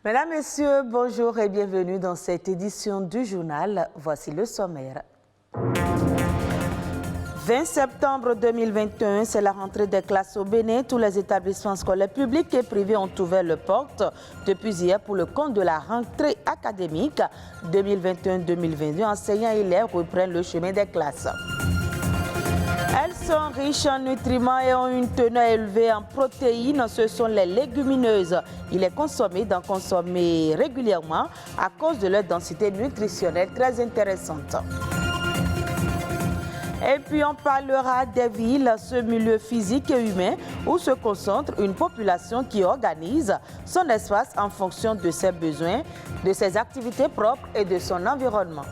Mesdames, Messieurs, bonjour et bienvenue dans cette édition du journal. Voici le sommaire. 20 septembre 2021, c'est la rentrée des classes au Bénin. Tous les établissements scolaires publics et privés ont ouvert leurs portes depuis hier pour le compte de la rentrée académique 2021-2022. Enseignants et élèves reprennent le chemin des classes. Elles sont riches en nutriments et ont une teneur élevée en protéines. Ce sont les légumineuses. Il est conseillé d'en consommer régulièrement à cause de leur densité nutritionnelle très intéressante. Et puis on parlera des villes, ce milieu physique et humain où se concentre une population qui organise son espace en fonction de ses besoins, de ses activités propres et de son environnement.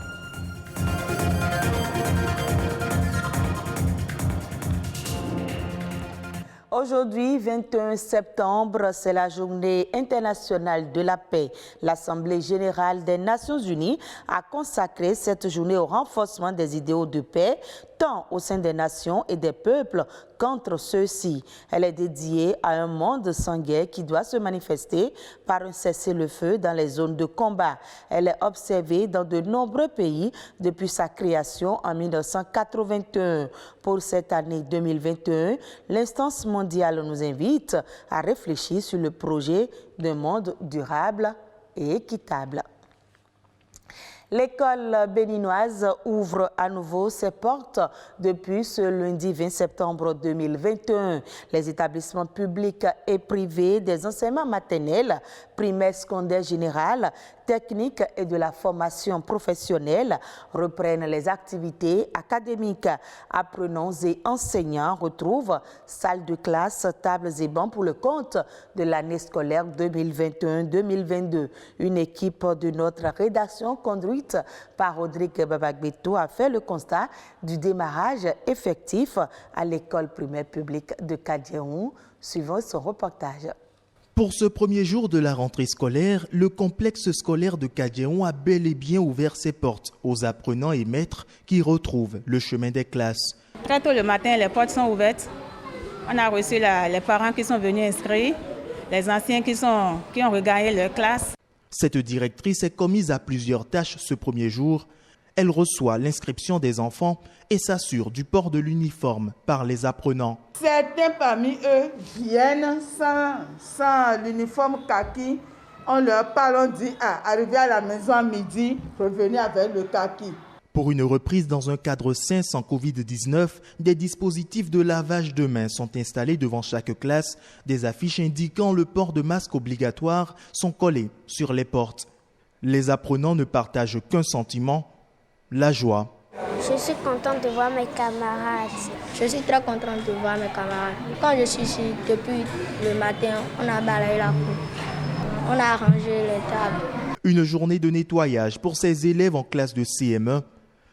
Aujourd'hui, 21 septembre, c'est la journée internationale de la paix. L'Assemblée générale des Nations unies a consacré cette journée au renforcement des idéaux de paix, tant au sein des nations et des peuples qu'entre ceux-ci. Elle est dédiée à un monde sans guerre qui doit se manifester par un cessez-le-feu dans les zones de combat. Elle est observée dans de nombreux pays depuis sa création en 1981. Pour cette année 2021, l'instance mondiale nous invite à réfléchir sur le projet d'un monde durable et équitable. L'école béninoise ouvre à nouveau ses portes depuis ce lundi 20 septembre 2021. Les établissements publics et privés des enseignements maternels, primaires, secondaires, générales, techniques et de la formation professionnelle reprennent les activités académiques. Apprenants et enseignants retrouvent salles de classe, tables et bancs pour le compte de l'année scolaire 2021-2022. Une équipe de notre rédaction conduite par Rodrigue Babagbeto a fait le constat du démarrage effectif à l'école primaire publique de Kadjehoun. Suivant son reportage. Pour ce premier jour de la rentrée scolaire, le complexe scolaire de Kadjehoun a bel et bien ouvert ses portes aux apprenants et maîtres qui retrouvent le chemin des classes. Très tôt le matin, les portes sont ouvertes. On a reçu les parents qui sont venus inscrire, les anciens qui ont regagné leur classe. Cette directrice est commise à plusieurs tâches ce premier jour. Elle reçoit l'inscription des enfants et s'assure du port de l'uniforme par les apprenants. Certains parmi eux viennent sans l'uniforme kaki. On leur parle, on dit arrivez à la maison à midi, revenez avec le kaki. Pour une reprise dans un cadre sain sans Covid-19, des dispositifs de lavage de mains sont installés devant chaque classe. Des affiches indiquant le port de masque obligatoire sont collées sur les portes. Les apprenants ne partagent qu'un sentiment, la joie. Je suis contente de voir mes camarades. Je suis très contente de voir mes camarades. Quand je suis ici, depuis le matin, on a balayé la cour. On a rangé les tables. Une journée de nettoyage pour ces élèves en classe de CM1.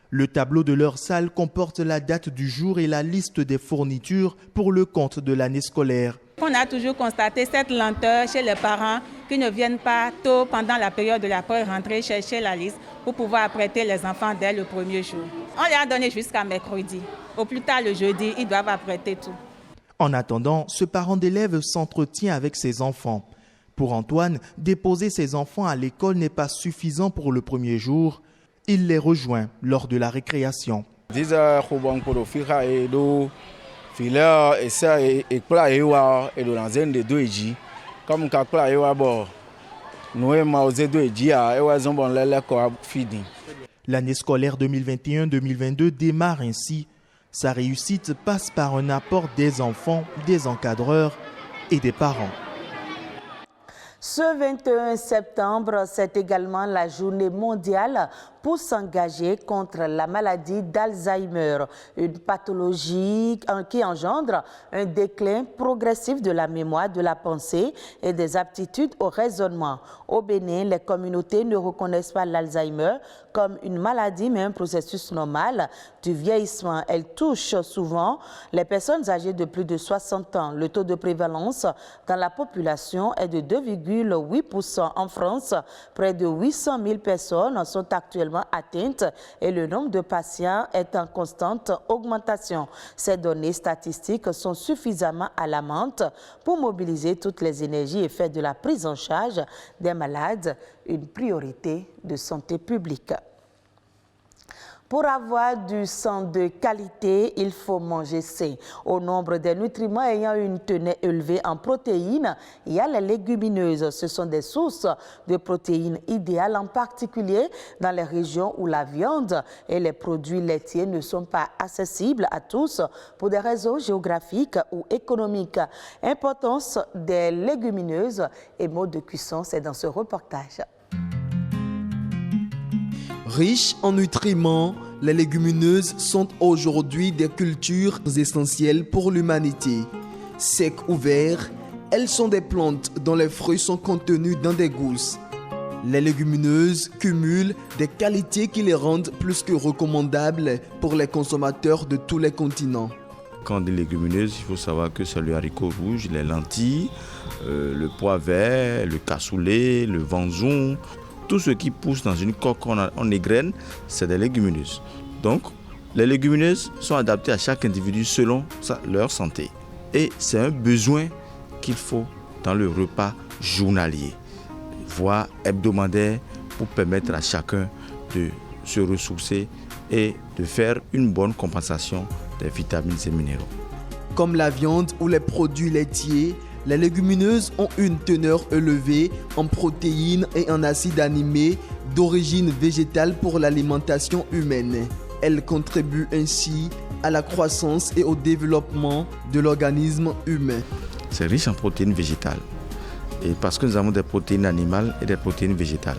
Le tableau de leur salle comporte la date du jour et la liste des fournitures pour le compte de l'année scolaire. On a toujours constaté cette lenteur chez les parents qui ne viennent pas tôt pendant la période de la pré-rentrée chercher la liste pour pouvoir apprêter les enfants dès le premier jour. On les a donné jusqu'à mercredi. Au plus tard le jeudi, ils doivent apprêter tout. En attendant, ce parent d'élève s'entretient avec ses enfants. Pour Antoine, déposer ses enfants à l'école n'est pas suffisant pour le premier jour. Il les rejoint lors de la récréation. L'année scolaire 2021-2022 démarre ainsi. Sa réussite passe par un apport des enfants, des encadreurs et des parents. Ce 21 septembre, c'est également la journée mondiale pour s'engager contre la maladie d'Alzheimer, une pathologie qui engendre un déclin progressif de la mémoire, de la pensée et des aptitudes au raisonnement. Au Bénin, les communautés ne reconnaissent pas l'Alzheimer comme une maladie, mais un processus normal du vieillissement. Elle touche souvent les personnes âgées de plus de 60 ans. Le taux de prévalence dans la population est de 2,8 2,8% en France. Près de 800 000 personnes sont actuellement atteintes et le nombre de patients est en constante augmentation. Ces données statistiques sont suffisamment alarmantes pour mobiliser toutes les énergies et faire de la prise en charge des malades une priorité de santé publique. Pour avoir du sang de qualité, il faut manger sain. Au nombre des nutriments ayant une teneur élevée en protéines, il y a les légumineuses. Ce sont des sources de protéines idéales, en particulier dans les régions où la viande et les produits laitiers ne sont pas accessibles à tous pour des raisons géographiques ou économiques. Importance des légumineuses et mode de cuisson, c'est dans ce reportage. Riches en nutriments, les légumineuses sont aujourd'hui des cultures essentielles pour l'humanité. Secs ou verts, elles sont des plantes dont les fruits sont contenus dans des gousses. Les légumineuses cumulent des qualités qui les rendent plus que recommandables pour les consommateurs de tous les continents. Quand on dit légumineuses, il faut savoir que c'est le haricot rouge, les lentilles, le pois vert, le cassoulet, le vanzon. Tout ce qui pousse dans une coque en égrène, c'est des légumineuses. Donc, les légumineuses sont adaptées à chaque individu selon leur santé. Et c'est un besoin qu'il faut dans le repas journalier, voire hebdomadaire, pour permettre à chacun de se ressourcer et de faire une bonne compensation des vitamines et minéraux. Comme la viande ou les produits laitiers, les légumineuses ont une teneur élevée en protéines et en acides aminés d'origine végétale pour l'alimentation humaine. Elles contribuent ainsi à la croissance et au développement de l'organisme humain. C'est riche en protéines végétales. Et parce que nous avons des protéines animales et des protéines végétales.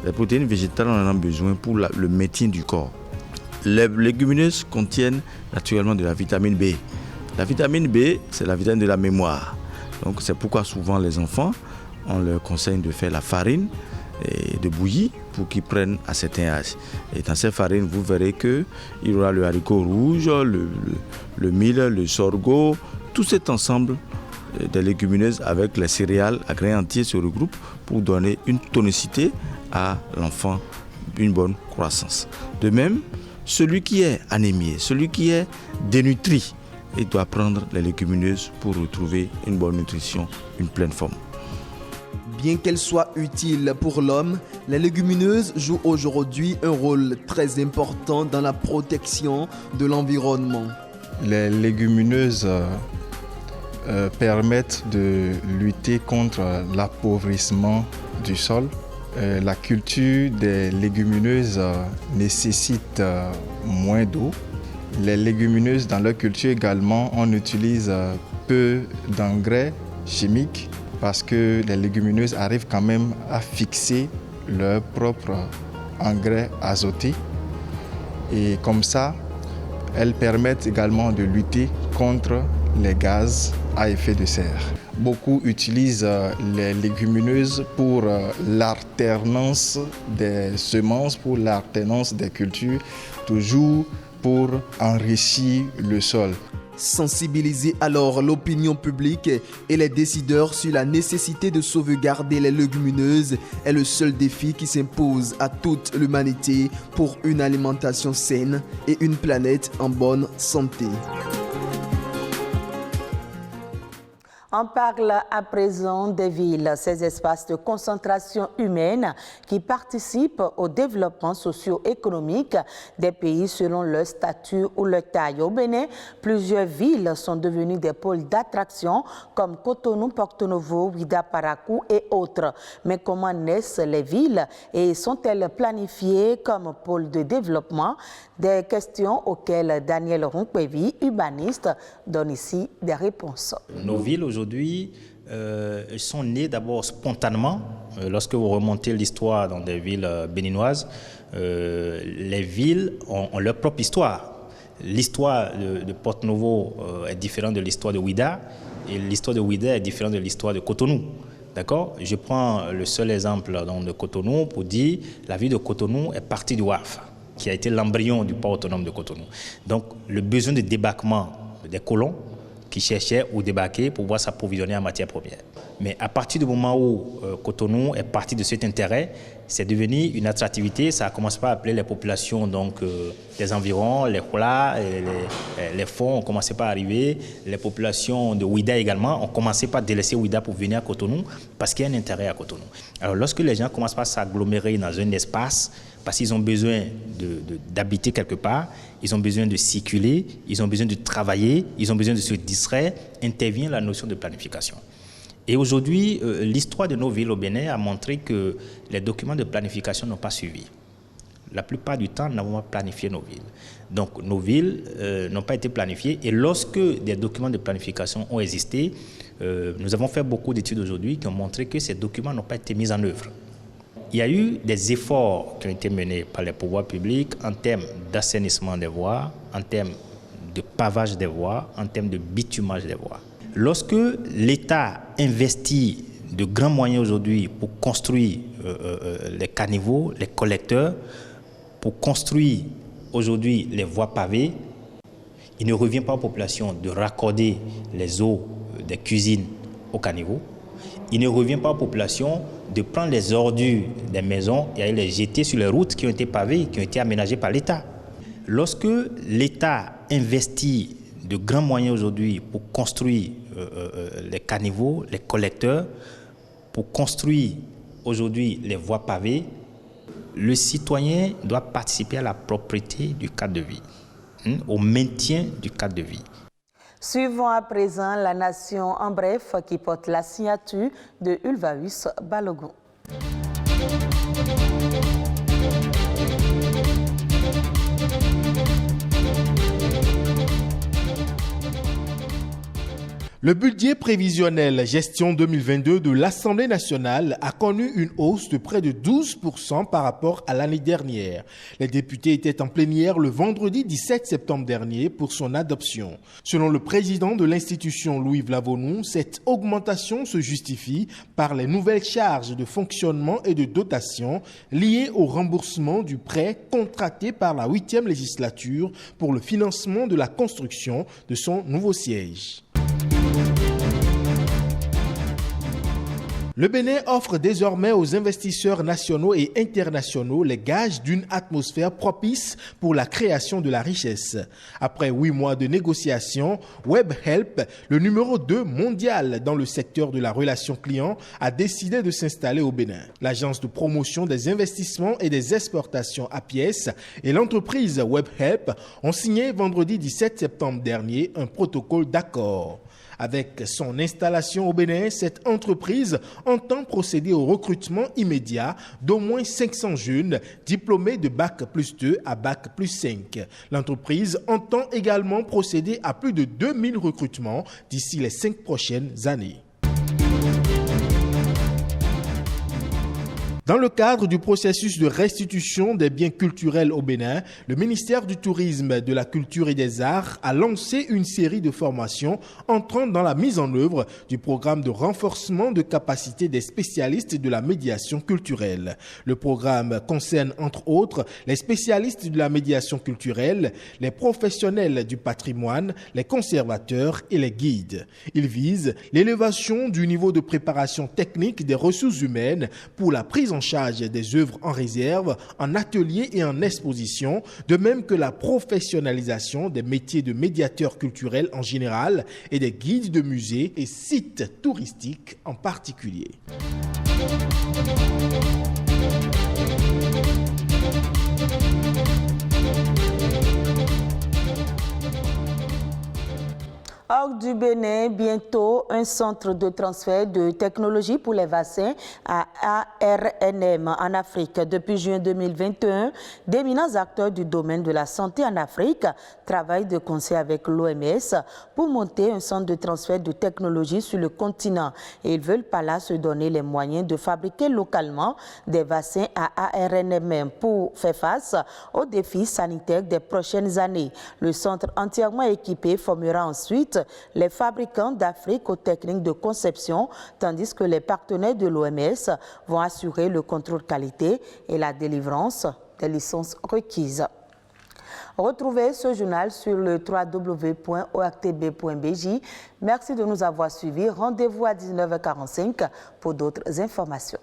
Les protéines végétales, on en a besoin pour le maintien du corps. Les légumineuses contiennent naturellement de la vitamine B. La vitamine B, c'est la vitamine de la mémoire. Donc c'est pourquoi souvent les enfants, on leur conseille de faire la farine et de bouillir pour qu'ils prennent à certains âges. Et dans ces farines, vous verrez qu'il y aura le haricot rouge, le mil, le sorgho, tout cet ensemble des légumineuses avec les céréales à grains entiers se regroupent pour donner une tonicité à l'enfant, une bonne croissance. De même, celui qui est anémié, celui qui est dénutri, il doit prendre les légumineuses pour retrouver une bonne nutrition, une pleine forme. Bien qu'elles soient utiles pour l'homme, les légumineuses jouent aujourd'hui un rôle très important dans la protection de l'environnement. Les légumineuses permettent de lutter contre l'appauvrissement du sol. La culture des légumineuses nécessite moins d'eau. Les légumineuses, dans leur culture également, on utilise peu d'engrais chimiques parce que les légumineuses arrivent quand même à fixer leur propre engrais azoté. Et comme ça, elles permettent également de lutter contre les gaz à effet de serre. Beaucoup utilisent les légumineuses pour l'alternance des semences, pour l'alternance des cultures, toujours pour enrichir le sol. Sensibiliser alors l'opinion publique et les décideurs sur la nécessité de sauvegarder les légumineuses est le seul défi qui s'impose à toute l'humanité pour une alimentation saine et une planète en bonne santé. On parle à présent des villes, ces espaces de concentration humaine qui participent au développement socio-économique des pays selon leur statut ou leur taille. Au Bénin, plusieurs villes sont devenues des pôles d'attraction comme Cotonou, Porto Novo, Ouidah, Parakou et autres. Mais comment naissent les villes et sont-elles planifiées comme pôles de développement? Des questions auxquelles Daniel Ronkwevi, urbaniste, donne ici des réponses. Nos villes aujourd'hui sont nées d'abord spontanément. Lorsque vous remontez l'histoire dans des villes béninoises, les villes ont leur propre histoire. L'histoire de Porto Novo est différente de l'histoire de Ouidah et l'histoire de Ouidah est différente de l'histoire de Cotonou. D'accord ? Je prends le seul exemple de Cotonou pour dire la ville de Cotonou est partie du WAF, qui a été l'embryon du port autonome de Cotonou. Donc le besoin de débarquement des colons qui cherchaient où débarquer pour pouvoir s'approvisionner en matières premières. Mais à partir du moment où Cotonou est parti de cet intérêt, c'est devenu une attractivité. Ça a commencé par appeler les populations donc, des environs, les Hola, les fonds ont commencé par arriver. Les populations de Ouida également ont commencé par délaisser Ouida pour venir à Cotonou parce qu'il y a un intérêt à Cotonou. Alors lorsque les gens commencent par s'agglomérer dans un espace, parce qu'ils ont besoin d'habiter quelque part, ils ont besoin de circuler, ils ont besoin de travailler, ils ont besoin de se distraire, intervient la notion de planification. Et aujourd'hui, l'histoire de nos villes au Bénin a montré que les documents de planification n'ont pas suivi. La plupart du temps, nous n'avons pas planifié nos villes. Donc, nos villes n'ont pas été planifiées. Et lorsque des documents de planification ont existé, nous avons fait beaucoup d'études aujourd'hui qui ont montré que ces documents n'ont pas été mis en œuvre. Il y a eu des efforts qui ont été menés par les pouvoirs publics en termes d'assainissement des voies, en termes de pavage des voies, en termes de bitumage des voies. Lorsque l'État investit de grands moyens aujourd'hui pour construire les caniveaux, les collecteurs, pour construire aujourd'hui les voies pavées, il ne revient pas aux populations de raccorder les eaux des cuisines aux caniveaux. Il ne revient pas aux populations de prendre les ordures des maisons et aller les jeter sur les routes qui ont été pavées, qui ont été aménagées par l'État. Lorsque l'État investit de grands moyens aujourd'hui pour construire les caniveaux, les collecteurs, pour construire aujourd'hui les voies pavées, le citoyen doit participer à la propriété du cadre de vie, au maintien du cadre de vie. Suivons à présent la nation en bref qui porte la signature de Ulvaeus Balogun. Le budget prévisionnel gestion 2022 de l'Assemblée nationale a connu une hausse de près de 12% par rapport à l'année dernière. Les députés étaient en plénière le vendredi 17 septembre dernier pour son adoption. Selon le président de l'institution Louis Vlavonou, cette augmentation se justifie par les nouvelles charges de fonctionnement et de dotation liées au remboursement du prêt contracté par la 8e législature pour le financement de la construction de son nouveau siège. Le Bénin offre désormais aux investisseurs nationaux et internationaux les gages d'une atmosphère propice pour la création de la richesse. Après 8 mois de négociations, WebHelp, le numéro 2 mondial dans le secteur de la relation client, a décidé de s'installer au Bénin. L'agence de promotion des investissements et des exportations APIES et l'entreprise WebHelp ont signé vendredi 17 septembre dernier un protocole d'accord. Avec son installation au Bénin, cette entreprise entend procéder au recrutement immédiat d'au moins 500 jeunes diplômés de Bac+2 à Bac+5. L'entreprise entend également procéder à plus de 2000 recrutements d'ici les 5 prochaines années. Dans le cadre du processus de restitution des biens culturels au Bénin, le ministère du Tourisme, de la Culture et des Arts a lancé une série de formations entrant dans la mise en œuvre du programme de renforcement de capacité des spécialistes de la médiation culturelle. Le programme concerne entre autres les spécialistes de la médiation culturelle, les professionnels du patrimoine, les conservateurs et les guides. Il vise l'élévation du niveau de préparation technique des ressources humaines pour la prise en charge des œuvres en réserve, en atelier et en exposition, de même que la professionnalisation des métiers de médiateurs culturels en général et des guides de musées et sites touristiques en particulier. Hors du Bénin, bientôt un centre de transfert de technologie pour les vaccins à ARNM en Afrique. Depuis juin 2021, d'éminents acteurs du domaine de la santé en Afrique travaillent de concert avec l'OMS pour monter un centre de transfert de technologie sur le continent. Et ils veulent par là se donner les moyens de fabriquer localement des vaccins à ARNM pour faire face aux défis sanitaires des prochaines années. Le centre entièrement équipé formera ensuite les fabricants d'Afrique aux techniques de conception, tandis que les partenaires de l'OMS vont assurer le contrôle qualité et la délivrance des licences requises. Retrouvez ce journal sur le www.oactb.bj. Merci de nous avoir suivis. Rendez-vous à 19h45 pour d'autres informations.